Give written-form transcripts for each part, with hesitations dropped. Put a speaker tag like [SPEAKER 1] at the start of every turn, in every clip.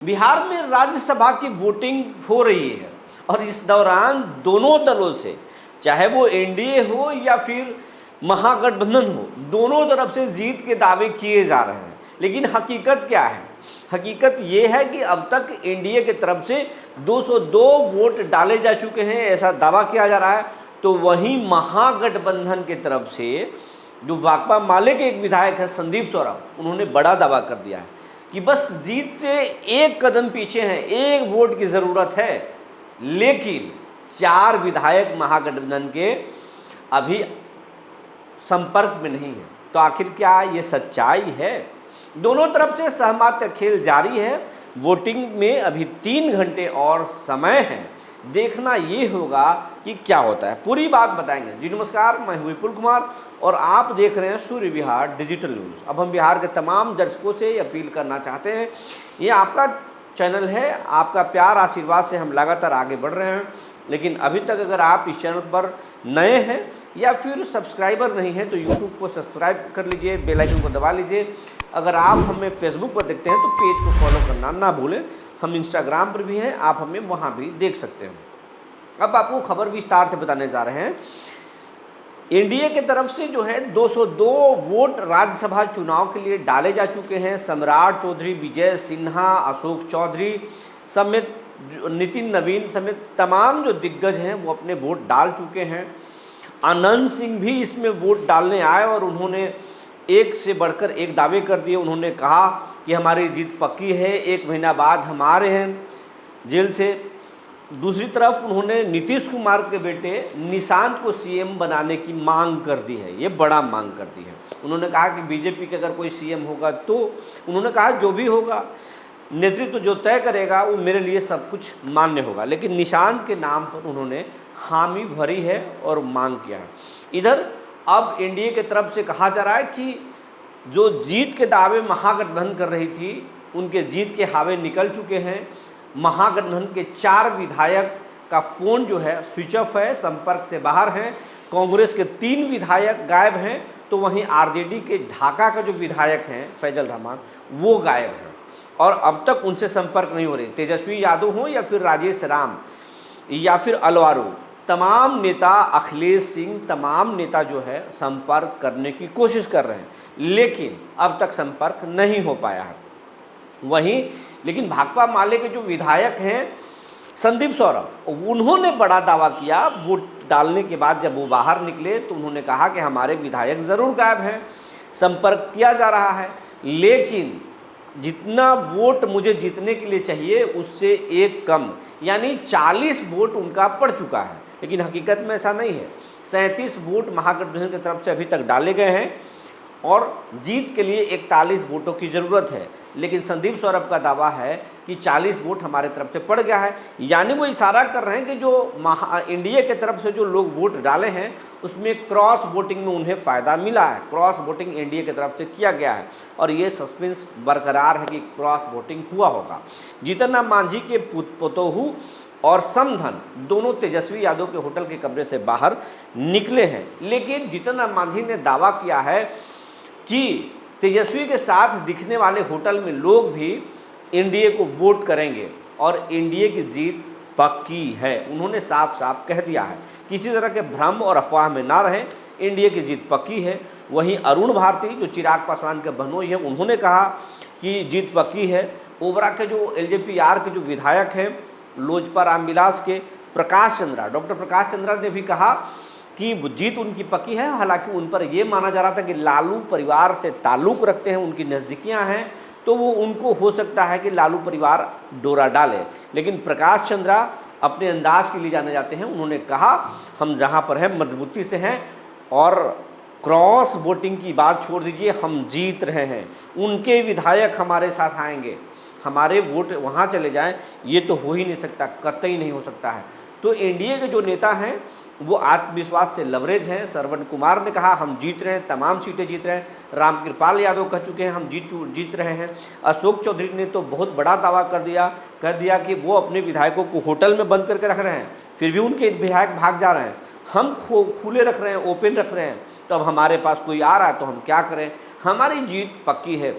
[SPEAKER 1] बिहार में राज्यसभा की वोटिंग हो रही है और इस दौरान दोनों दलों से, चाहे वो एनडीए हो या फिर महागठबंधन हो, दोनों तरफ से जीत के दावे किए जा रहे हैं। लेकिन हकीकत क्या है? हकीकत ये है कि अब तक एनडीए की तरफ से 202 वोट डाले जा चुके हैं, ऐसा दावा किया जा रहा है। तो वहीं महागठबंधन की तरफ से जो भाकपा माले के एक विधायक है संदीप सौरभ, उन्होंने बड़ा दावा कर दिया है कि बस जीत से एक कदम पीछे हैं, एक वोट की ज़रूरत है। लेकिन 4 विधायक महागठबंधन के अभी संपर्क में नहीं है। तो आखिर क्या ये सच्चाई है? दोनों तरफ से सहमत का खेल जारी है। वोटिंग में अभी 3 घंटे और समय है। देखना ये होगा कि क्या होता है, पूरी बात बताएंगे। जी नमस्कार, मैं हूं विपुल कुमार और आप देख रहे हैं सूर्य विहार डिजिटल न्यूज़। अब हम बिहार के तमाम दर्शकों से अपील करना चाहते हैं, ये आपका चैनल है, आपका प्यार आशीर्वाद से हम लगातार आगे बढ़ रहे हैं। लेकिन अभी तक अगर आप इस चैनल पर नए हैं या फिर सब्सक्राइबर नहीं हैं तो यूट्यूब को सब्सक्राइब कर लीजिए, बेल आइकन को दबा लीजिए। अगर आप हमें फेसबुक पर देखते हैं तो पेज को फॉलो करना ना भूलें। हम इंस्टाग्राम पर भी हैं, आप हमें वहाँ भी देख सकते हैं। अब आपको खबर विस्तार से बताने जा रहे हैं। एनडीए की तरफ से जो है 202 वोट राज्यसभा चुनाव के लिए डाले जा चुके हैं। सम्राट चौधरी, विजय सिन्हा, अशोक चौधरी समेत नितिन नवीन समेत तमाम जो दिग्गज हैं वो अपने वोट डाल चुके हैं। आनंद सिंह भी इसमें वोट डालने आए और उन्होंने एक से बढ़कर एक दावे कर दिए। उन्होंने कहा कि हमारी जीत पक्की है, 1 महीना बाद हम आ रहे हैं जेल से। दूसरी तरफ उन्होंने नीतीश कुमार के बेटे निशांत को सीएम बनाने की मांग कर दी है, ये बड़ा मांग कर दी है। उन्होंने कहा कि बीजेपी के अगर कोई सीएम होगा तो उन्होंने कहा जो भी होगा, नेतृत्व जो तय करेगा वो मेरे लिए सब कुछ मान्य होगा। लेकिन निशांत के नाम पर उन्होंने हामी भरी है और मांग किया है। इधर अब एनडीए की तरफ से कहा जा रहा है कि जो जीत के दावे महागठबंधन कर रही थी, उनके जीत के हावे निकल चुके हैं। महागठबंधन के 4 विधायक का फ़ोन जो है स्विच ऑफ है, संपर्क से बाहर हैं। कांग्रेस के 3 विधायक गायब हैं, तो वहीं आरजेडी के ढाका का जो विधायक हैं फैजल रहमान, वो गायब हैं और अब तक उनसे संपर्क नहीं हो रही। तेजस्वी यादव हो या फिर राजेश राम या फिर अलवारू, तमाम नेता, अखिलेश सिंह, तमाम नेता जो है संपर्क करने की कोशिश कर रहे हैं, लेकिन अब तक संपर्क नहीं हो पाया है। वहीं लेकिन भाकपा माले के जो विधायक हैं संदीप सौरभ, उन्होंने बड़ा दावा किया। वोट डालने के बाद जब वो बाहर निकले तो उन्होंने कहा कि हमारे विधायक ज़रूर गायब हैं, संपर्क किया जा रहा है, लेकिन जितना वोट मुझे जीतने के लिए चाहिए उससे एक कम, यानी 40 वोट उनका पड़ चुका है। लेकिन हकीकत में ऐसा नहीं है। 37 वोट महागठबंधन की तरफ से अभी तक डाले गए हैं और जीत के लिए 41 वोटों की ज़रूरत है। लेकिन संदीप सौरभ का दावा है कि 40 वोट हमारे तरफ से पड़ गया है, यानी वो इशारा कर रहे हैं कि जो एनडीए के तरफ से जो लोग वोट डाले हैं उसमें क्रॉस वोटिंग में उन्हें फ़ायदा मिला है। क्रॉस वोटिंग एनडीए की तरफ से किया गया है और ये सस्पेंस बरकरार है कि क्रॉस वोटिंग हुआ होगा। जीतन राम मांझी के पुतोहू और समधन दोनों तेजस्वी यादव के होटल के कमरे से बाहर निकले हैं। लेकिन जीतन राम मांझी ने दावा किया है कि तेजस्वी के साथ दिखने वाले होटल में लोग भी एनडीए को वोट करेंगे और एनडीए की जीत पक्की है। उन्होंने साफ साफ कह दिया है, किसी तरह के भ्रम और अफवाह में ना रहें, एनडीए की जीत पक्की है। वहीं अरुण भारती जो चिराग पासवान के बहनोई हैं, उन्होंने कहा कि जीत पक्की है। ओबरा के जो एलजेपी-आर के जो विधायक हैं लोजपा रामविलास के प्रकाश चंद्रा, डॉक्टर प्रकाश चंद्रा ने भी कहा कि जीत उनकी पक्की है। हालांकि उन पर यह माना जा रहा था कि लालू परिवार से ताल्लुक़ रखते हैं, उनकी नज़दीकियां हैं, तो वो उनको हो सकता है कि लालू परिवार डोरा डाले। लेकिन प्रकाश चंद्रा अपने अंदाज के लिए जाने जाते हैं। उन्होंने कहा हम जहां पर हैं मजबूती से हैं और क्रॉस वोटिंग की बात छोड़ दीजिए, हम जीत रहे हैं। उनके विधायक हमारे साथ आएंगे, हमारे वोट वहाँ चले जाएं, ये तो हो ही नहीं सकता, कतई नहीं हो सकता है। तो एनडीए के जो नेता हैं वो आत्मविश्वास से लवरेज हैं। श्रवण कुमार ने कहा हम जीत रहे हैं, तमाम सीटें जीत रहे हैं। रामकृपाल यादव कह चुके हैं हम जीत रहे हैं। अशोक चौधरी ने तो बहुत बड़ा दावा कर दिया कि वो अपने विधायकों को होटल में बंद करके रख रहे हैं, फिर भी उनके विधायक भाग जा रहे हैं। हम खुले रख रहे हैं, ओपन रख रहे हैं, तो अब हमारे पास कोई आ रहा है तो हम क्या करें, हमारी जीत पक्की है,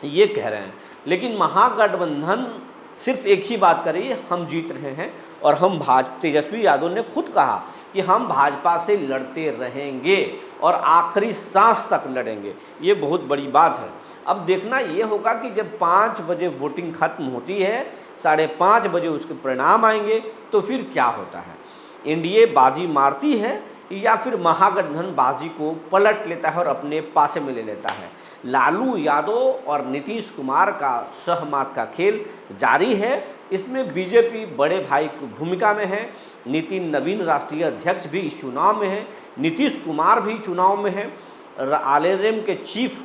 [SPEAKER 1] ये कह रहे हैं। लेकिन महागठबंधन सिर्फ एक ही बात करी, हम जीत रहे हैं और हम तेजस्वी यादव ने खुद कहा कि हम भाजपा से लड़ते रहेंगे और आखिरी सांस तक लड़ेंगे। ये बहुत बड़ी बात है। अब देखना ये होगा कि जब 5 बजे वोटिंग खत्म होती है, 5:30 बजे उसके परिणाम आएंगे, तो फिर क्या होता है। एनडीए बाजी मारती है या फिर महागठबंधन बाजी को पलट लेता है और अपने पासे में ले लेता है। लालू यादव और नीतीश कुमार का सहमत का खेल जारी है। इसमें बीजेपी बड़े भाई की भूमिका में है। नितिन नवीन राष्ट्रीय अध्यक्ष भी इस चुनाव में है, नीतीश कुमार भी चुनाव में है, आरएलएम के चीफ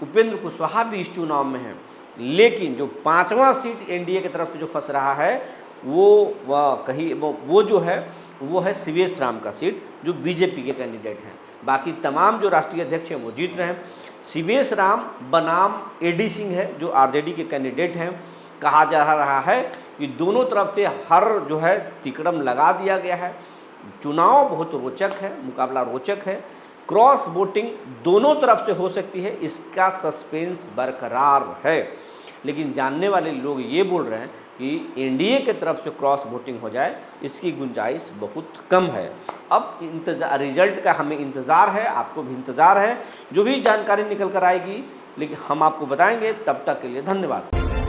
[SPEAKER 1] उपेंद्र कुशवाहा भी इस चुनाव में है। लेकिन जो 5वां सीट एनडीए की तरफ से जो फंस रहा है वो जो है वो है सीवेश राम का सीट, जो बीजेपी के कैंडिडेट हैं। बाकी तमाम जो राष्ट्रीय अध्यक्ष हैं वो जीत रहे हैं। सीवेश राम बनाम एडी सिंह है, जो आरजेडी के कैंडिडेट हैं। कहा जा रहा है कि दोनों तरफ से हर जो है तिकड़म लगा दिया गया है। चुनाव बहुत रोचक है, मुकाबला रोचक है। क्रॉस वोटिंग दोनों तरफ से हो सकती है, इसका सस्पेंस बरकरार है। लेकिन जानने वाले लोग ये बोल रहे हैं कि एनडीए के तरफ से क्रॉस वोटिंग हो जाए, इसकी गुंजाइश बहुत कम है। अब रिजल्ट का हमें इंतज़ार है, आपको भी इंतज़ार है। जो भी जानकारी निकल कर आएगी लेकिन हम आपको बताएंगे। तब तक के लिए धन्यवाद।